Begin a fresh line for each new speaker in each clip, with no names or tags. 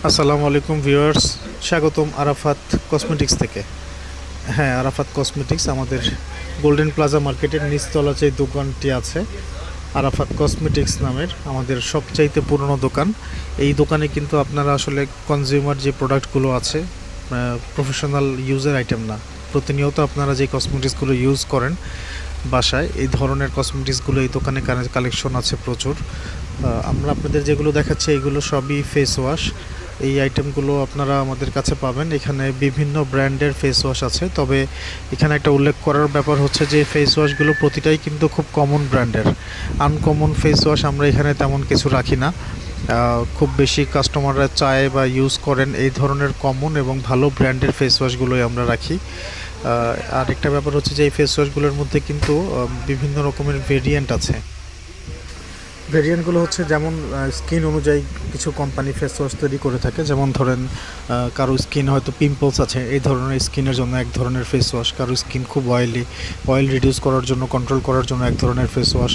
আসসালামু আলাইকুম ভিউয়ার্স, স্বাগতম আরাফাত কসমেটিক্স থেকে। হ্যাঁ, আরাফাত কসমেটিক্স আমাদের গোল্ডেন প্লাজা মার্কেটের নিচতলা যে দোকানটি আছে, আরাফাত কসমেটিক্স নামের আমাদের সবচাইতে পুরনো দোকান। এই দোকানে কিন্তু আপনারা আসলে কনজিউমার যে প্রোডাক্টগুলো আছে, প্রফেশনাল ইউজের আইটেম না, প্রতিনিয়ত আপনারা যে কসমেটিক্সগুলো ইউজ করেন বাসায়, এই ধরনের কসমেটিক্সগুলো এই দোকানে কালেকশন আছে প্রচুর। আমরা আপনাদের যেগুলো দেখাচ্ছি এগুলো সবই ফেস ওয়াশ। এই আইটেমগুলো আপনারা আমাদের কাছে পাবেন। এখানে বিভিন্ন ব্র্যান্ডের ফেস ওয়াশ আছে, তবে এখানে একটা উল্লেখ করার ব্যাপার হচ্ছে যে ফেস ওয়াশগুলো প্রতিটাই কিন্তু খুব কমন ব্র্যান্ডের। আনকমন ফেস ওয়াশ আমরা এখানে তেমন কিছু রাখি না। খুব বেশি কাস্টমাররা চায় বা ইউজ করেন এই ধরনের কমন এবং ভালো ব্র্যান্ডের ফেস ওয়াশগুলোই আমরা রাখি। আর একটা ব্যাপার হচ্ছে যে এই ফেস ওয়াশগুলোর মধ্যে কিন্তু বিভিন্ন রকমের ভেরিয়েন্ট আছে। ভেরিয়েন্টগুলো হচ্ছে যেমন স্কিন অনুযায়ী কিছু কোম্পানি ফেস ওয়াশ তৈরি করে থাকে। যেমন ধরেন কারো স্কিন হয়তো পিম্পলস আছে, এই ধরনের স্কিনের জন্য এক ধরনের ফেস ওয়াশ। কারো স্কিন খুব অয়েল রিডিউস করার জন্য, কন্ট্রোল করার জন্য এক ধরনের ফেস ওয়াশ।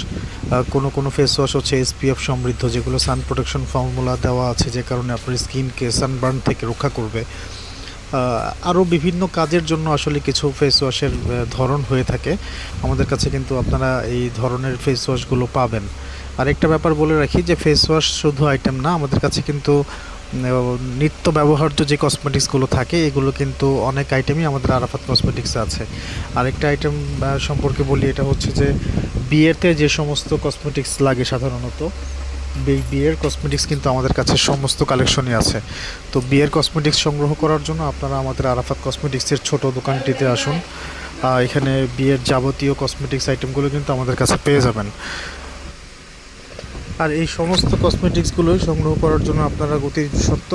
কোনো ফেস ওয়াশ হচ্ছে এসপিএফ সমৃদ্ধ, যেগুলো সান প্রোটেকশন ফর্মুলা দেওয়া আছে, যে কারণে আপনার স্কিনকে সানবার্ন থেকে রক্ষা করবে। আরও বিভিন্ন কাজের জন্য আসলে কিছু ফেস ওয়াশের ধরন হয়ে থাকে। আমাদের কাছে কিন্তু আপনারা এই ধরনের ফেস ওয়াশগুলো পাবেন। আরেকটা ব্যাপার বলে রাখি যে ফেস ওয়াশ শুধু আইটেম না, আমাদের কাছে কিন্তু নিত্য ব্যবহার্য যে কসমেটিক্সগুলো থাকে এগুলো কিন্তু অনেক আইটেমই আমাদের আরাফাত কসমেটিক্সে আছে। আরেকটা আইটেম সম্পর্কে বলি, এটা হচ্ছে যে বিয়েতে যে সমস্ত কসমেটিক্স লাগে সাধারণত, বিয়ের কসমেটিক্স কিন্তু আমাদের কাছে সমস্ত কালেকশনই আছে। তো বিয়ের কসমেটিক্স সংগ্রহ করার জন্য আপনারা আমাদের আরাফাত কসমেটিক্সের ছোট দোকানটিতে আসুন। এখানে বিয়ের যাবতীয় কসমেটিক্স আইটেমগুলো কিন্তু আমাদের কাছে পেয়ে যাবেন। আর এই সমস্ত কসমেটিক্সগুলোই সংগ্রহ করার জন্য আপনারা অতি সত্বর